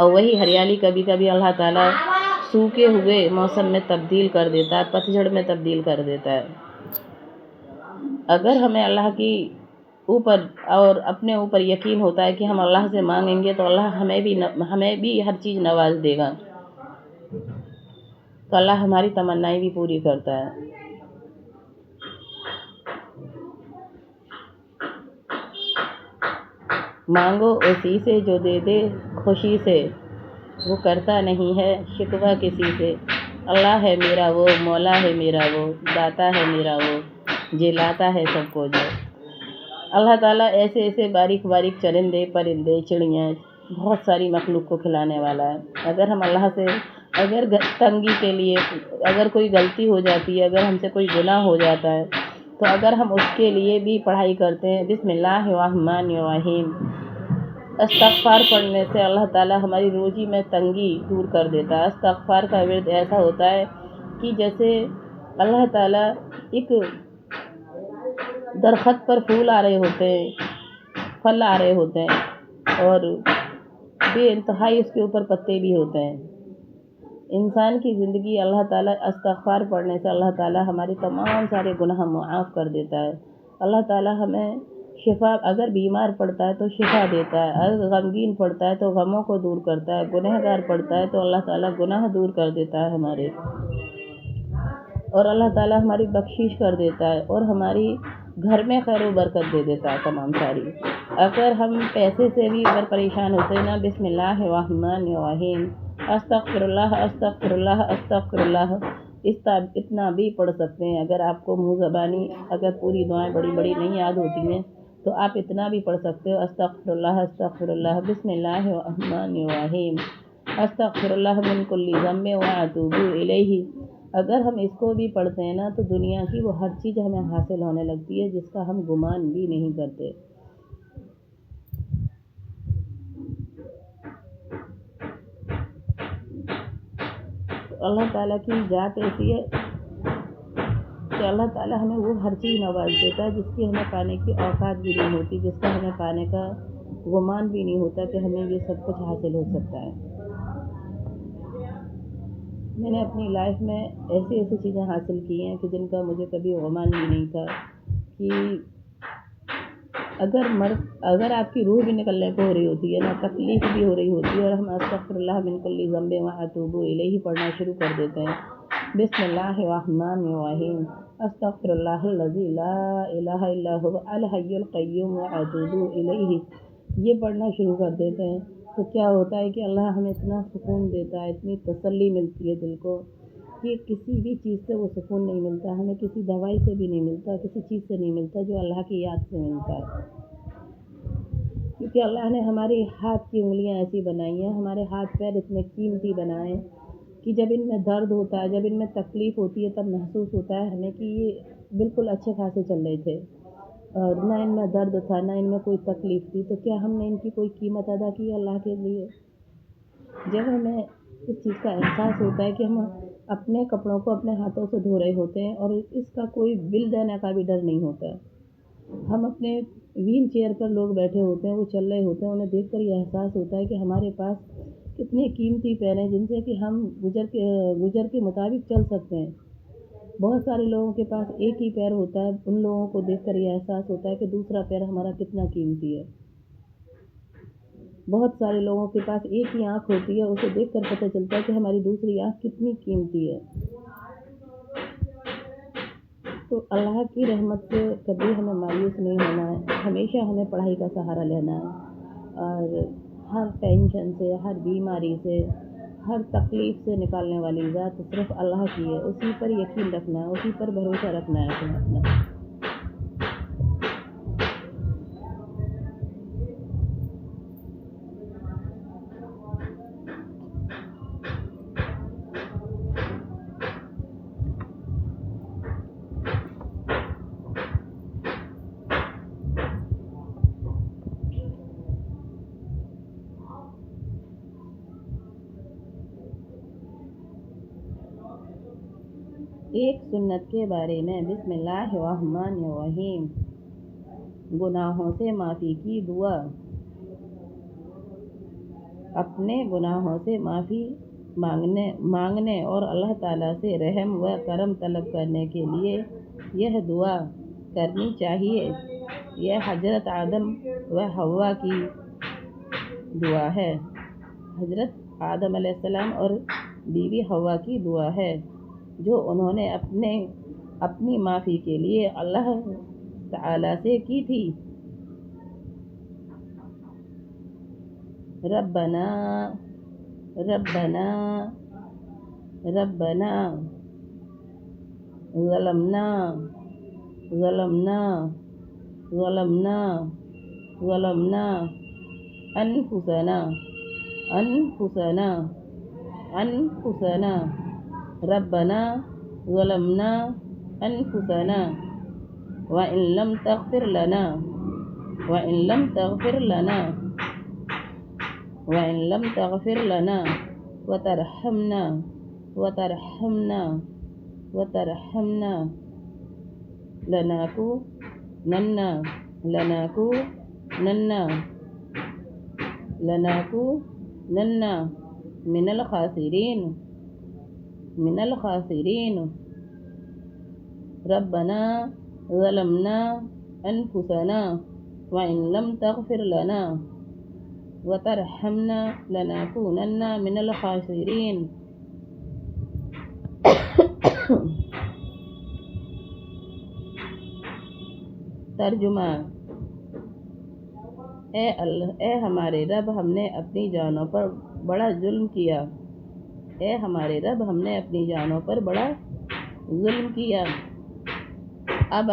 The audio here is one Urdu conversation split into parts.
اور وہی ہریالی کبھی کبھی اللہ تعالیٰ سوکھے ہوئے موسم میں تبدیل کر دیتا ہے، پتجھڑ میں تبدیل کر دیتا ہے۔ اگر ہمیں اللہ کی اوپر اور اپنے اوپر یقین ہوتا ہے کہ ہم اللہ سے مانگیں گے تو اللہ ہمیں بھی ہر چیز نواز دے گا، تو اللہ ہماری تمنائیں بھی پوری کرتا ہے۔ مانگو اسی سے جو دے دے خوشی سے، وہ کرتا نہیں ہے شکوہ کسی سے۔ اللہ ہے میرا وہ، مولا ہے میرا وہ، داتا ہے میرا وہ، جلاتا ہے سب کو جو۔ اللہ تعالیٰ ایسے ایسے باریک باریک چرندے پرندے چڑیاں بہت ساری مخلوق کو کھلانے والا ہے۔ اگر ہم اللہ سے تنگی کے لیے اگر کوئی غلطی ہو جاتی ہے، اگر ہم سے کوئی گناہ ہو جاتا ہے، تو اگر ہم اس کے لیے بھی پڑھائی کرتے ہیں بسم اللہ الرحمن الرحیم، استغفار پڑھنے سے اللہ تعالیٰ ہماری روزی میں تنگی دور کر دیتا ہے۔ استغفار کا ورد ایسا ہوتا ہے کہ جیسے اللہ تعالیٰ ایک درخت پر پھول آ رہے ہوتے ہیں، پھل آ رہے ہوتے ہیں، اور بے انتہائی اس کے اوپر پتے بھی ہوتے ہیں۔ انسان کی زندگی اللہ تعالیٰ استغفار پڑھنے سے اللہ تعالیٰ ہمارے تمام سارے گناہ معاف کر دیتا ہے۔ اللہ تعالیٰ ہمیں شفا، اگر بیمار پڑتا ہے تو شفا دیتا ہے، اگر غمگین پڑتا ہے تو غموں کو دور کرتا ہے، گنہگار پڑتا ہے تو اللہ تعالیٰ گناہ دور کر دیتا ہے ہمارے، اور اللہ تعالیٰ ہماری بخشش کر دیتا ہے اور ہماری گھر میں خیر و برکت دے دیتا ہے تمام ساری۔ اگر ہم پیسے سے بھی اگر پریشان ہوتے ہیں نا، بسم اللہ الرحمن الرحیم، استغفر اللہ استغفر اللہ استغفر اللہ، اتنا بھی پڑھ سکتے ہیں۔ اگر آپ کو منہ زبانی اگر پوری دعائیں بڑی بڑی نہیں یاد ہوتی ہیں تو آپ اتنا بھی پڑھ سکتے ہو، استغفر اللہ بسم اللہ الرحمن الرحیم، استغفر اللہ من کل ذنب واتوب الیہ۔ اگر ہم اس کو بھی پڑھتے ہیں نا تو دنیا کی وہ ہر چیز ہمیں حاصل ہونے لگتی ہے جس کا ہم گمان بھی نہیں کرتے۔ اللہ تعالیٰ کی ذات ایسی ہے کہ اللہ تعالیٰ ہمیں وہ ہر چیز نواز دیتا ہے جس کی ہمیں پانے کی اوقات بھی نہیں ہوتی، جس کا ہمیں پانے کا گمان بھی نہیں ہوتا کہ ہمیں یہ سب کچھ حاصل ہو سکتا ہے۔ میں نے اپنی لائف میں ایسی ایسی چیزیں حاصل کی ہیں کہ جن کا مجھے کبھی گمان بھی نہیں تھا کہ اگر آپ کی روح بھی نکلنے کو ہو رہی ہوتی ہے نا، تکلیف بھی ہو رہی ہوتی ہے، اور ہم استغفر اللہ من کل ذنب واتوب الیہ پڑھنا شروع کر دیتے ہیں، بسم اللہ الرحمن الرحیم، استغفر اللہ الذی لا الہ الا هو الحی القیوم واتوب الیہ، یہ پڑھنا شروع کر دیتے ہیں تو کیا ہوتا ہے کہ اللہ ہمیں اتنا سکون دیتا ہے، اتنی تسلی ملتی ہے دل کو کہ کسی بھی چیز سے وہ سکون نہیں ملتا، ہمیں کسی دوائی سے بھی نہیں ملتا، کسی چیز سے نہیں ملتا جو اللہ کی یاد سے ملتا ہے۔ کیونکہ اللہ نے ہماری ہاتھ کی انگلیاں ایسی بنائی ہیں، ہمارے ہاتھ پیر اتنے قیمتی بنائے کہ جب ان میں درد ہوتا ہے، جب ان میں تکلیف ہوتی ہے، تب محسوس ہوتا ہے ہمیں کہ یہ بالکل اچھے خاصے چل رہے تھے اور نہ ان میں درد تھا، نہ ان میں کوئی تکلیف تھی، تو کیا ہم نے ان کی کوئی قیمت ادا کی اللہ کے لیے؟ جب ہمیں اس چیز کا احساس ہوتا ہے کہ ہم اپنے کپڑوں کو اپنے ہاتھوں سے دھو رہے ہوتے ہیں اور اس کا کوئی بل دینے کا بھی ڈر نہیں ہوتا ہے، ہم اپنے ویل چیئر پر لوگ بیٹھے ہوتے ہیں، وہ چل رہے ہوتے ہیں، انہیں دیکھ کر یہ احساس ہوتا ہے کہ ہمارے پاس کتنے قیمتی پیر ہیں جن سے کہ ہم گزر کے مطابق چل سکتے ہیں۔ بہت سارے لوگوں کے پاس ایک ہی پیر ہوتا ہے، ان لوگوں کو دیکھ کر یہ احساس ہوتا ہے کہ دوسرا پیر ہمارا کتنا قیمتی ہے۔ بہت سارے لوگوں کے پاس ایک ہی آنکھ ہوتی ہے، اسے دیکھ کر پتہ چلتا ہے کہ ہماری دوسری آنکھ کتنی قیمتی ہے۔ تو اللہ کی رحمت سے کبھی ہمیں مایوس نہیں ہونا ہے، ہمیشہ ہمیں پڑھائی کا سہارا لینا ہے، اور ہر ٹینشن سے، ہر بیماری سے، ہر تکلیف سے نکالنے والی ذات صرف اللہ کی ہے، اسی پر یقین رکھنا ہے، اسی پر بھروسہ رکھنا ہے اپنا۔ ایک سنت کے بارے میں، بسم اللہ الرحمن الرحیم، گناہوں سے معافی کی دعا۔ اپنے گناہوں سے معافی مانگنے اور اللہ تعالیٰ سے رحم و کرم طلب کرنے کے لیے یہ دعا کرنی چاہیے۔ یہ حضرت آدم و حوا کی دعا ہے۔ حضرت آدم علیہ السلام اور بیوی حوا کی دعا ہے جو انہوں نے اپنی معافی کے لیے اللہ تعالیٰ سے کی تھی۔ ربنا ربنا ربنا ظلمنا ظلمنا ظلمنا ظلمنا انفسنا انفسنا انفسنا ربنا ظلمنا انفسنا وإن لم تغفر لنا وإن لم تغفر لنا وإن لم تغفر لنا وترحمنا وترحمنا وترحمنا لنكونن من الخاسرين ربنا ظلمنا أنفسنا وإن لم تغفر لنا وترحمنا لنكونن من الخاسرين۔ ترجمہ: اے ہمارے رب، ہم نے اپنی جانوں پر بڑا ظلم کیا۔ اے ہمارے رب، ہم نے اپنی جانوں پر بڑا ظلم کیا۔ اب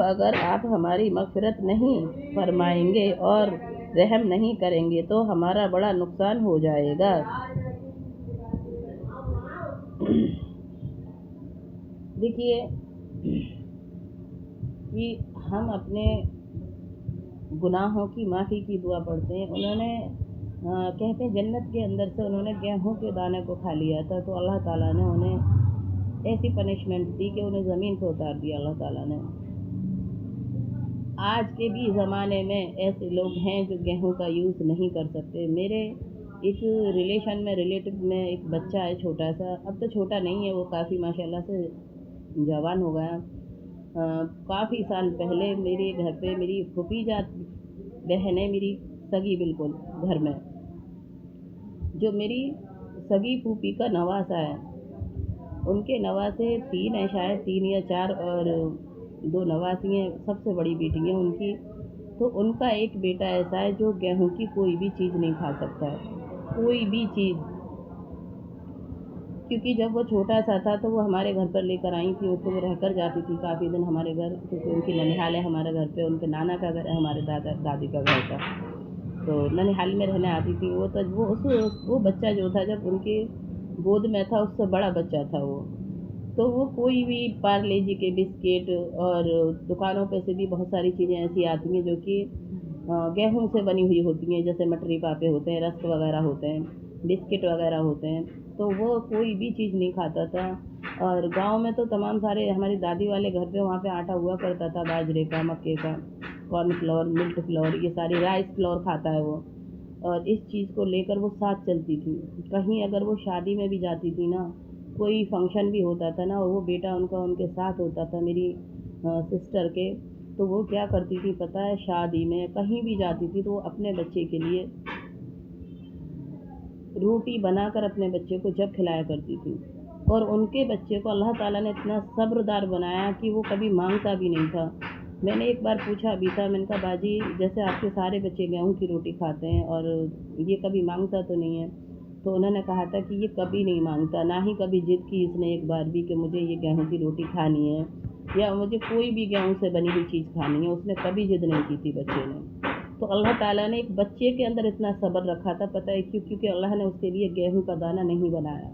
اگر آپ ہماری مغفرت نہیں فرمائیں گے اور رحم نہیں کریں گے تو ہمارا بڑا نقصان ہو جائے گا۔ دیکھیے کہ ہم اپنے گناہوں کی معافی کی دعا پڑھتے ہیں۔ انہوں نے کہتے ہیں جنت کے اندر سے انہوں نے گیہوں کے دانے کو کھا لیا تھا تو اللہ تعالیٰ نے انہیں ایسی پنشمنٹ دی کہ انہیں زمین پہ اتار دیا اللہ تعالیٰ نے۔ آج کے بھی زمانے میں ایسے لوگ ہیں جو گیہوں کا یوز نہیں کر سکتے۔ میرے ایک ریلیٹو میں ایک بچہ ہے چھوٹا سا، اب تو چھوٹا نہیں ہے، وہ کافی ماشاءاللہ سے جوان ہو گیا۔ کافی سال پہلے میرے گھر پہ میری پھوپھی بہن ہے، میری سگی بالکل گھر میں، جو میری سگی پھوپھی کا نواسا ہے۔ ان کے نواسے 3 ہیں، شاید 3 یا 4، اور 2 نواسی ہیں، سب سے بڑی بیٹی ہے ان کی۔ تو ان کا ایک بیٹا ایسا ہے جو گیہوں کی کوئی بھی چیز نہیں کھا سکتا ہے، کوئی بھی چیز۔ کیونکہ جب وہ چھوٹا سا تھا تو وہ ہمارے گھر پر لے کر آئی تھی، اس کو وہ رہ کر جاتی تھی کافی دن ہمارے گھر، کیونکہ ان کی ننیہال ہے ہمارے گھر پہ، ان کے نانا کا گھر ہے، ہمارے دادی کا گھر تھا، تو ننیہال میں رہنے آتی تھی وہ۔ تو وہ بچہ جو تھا جب ان کی گود میں تھا، اس سے بڑا بچہ تھا وہ، تو وہ کوئی بھی پارلے جی کے بسکٹ، اور دکانوں پہ سے بھی بہت ساری چیزیں ایسی آتی ہیں جو کہ گیہوں سے بنی ہوئی ہوتی ہیں، جیسے مٹری پاپے ہوتے ہیں، رسک وغیرہ ہوتے ہیں، بسکٹ وغیرہ ہوتے ہیں، تو وہ کوئی بھی چیز نہیں کھاتا تھا۔ اور گاؤں میں تو تمام سارے ہماری دادی والے گھر پہ وہاں پہ آٹا ہوا کرتا تھا، باجرے کا، مکے کا، کارن فلور، ملٹ فلور، یہ ساری رائس فلور کھاتا ہے وہ، اور اس چیز کو لے کر وہ ساتھ چلتی تھی۔ کہیں اگر وہ شادی میں بھی جاتی تھی نا، کوئی فنکشن بھی ہوتا تھا نا، اور وہ بیٹا ان کا ان کے ساتھ ہوتا تھا میری سسٹر کے، تو وہ کیا کرتی تھی پتہ ہے، شادی میں کہیں بھی جاتی تھی تو وہ اپنے بچے کے لیے روٹی بنا کر اپنے بچے کو جب کھلایا کرتی تھی، اور ان کے بچے کو اللہ تعالیٰ نے اتنا صبردار بنایا کہ وہ کبھی مانگتا بھی نہیں تھا۔ میں نے ایک بار پوچھا بھی تھا، میں نے کہا باجی جیسے آپ کے سارے بچے گیہوں کی روٹی کھاتے ہیں اور یہ کبھی مانگتا تو نہیں ہے؟ تو انہوں نے کہا تھا کہ یہ کبھی نہیں مانگتا، نہ ہی کبھی ضد کی اس نے ایک بار بھی کہ مجھے یہ گیہوں کی روٹی کھانی ہے یا مجھے کوئی بھی گیہوں سے بنی ہوئی چیز کھانی ہے، اس نے کبھی ضد نہیں کی تھی بچے نے۔ تو اللہ تعالیٰ نے ایک بچے کے اندر اتنا صبر رکھا تھا، پتہ ہے کیوں؟ کیونکہ اللہ نے اس کے لیے گیہوں کا دانہ نہیں بنایا۔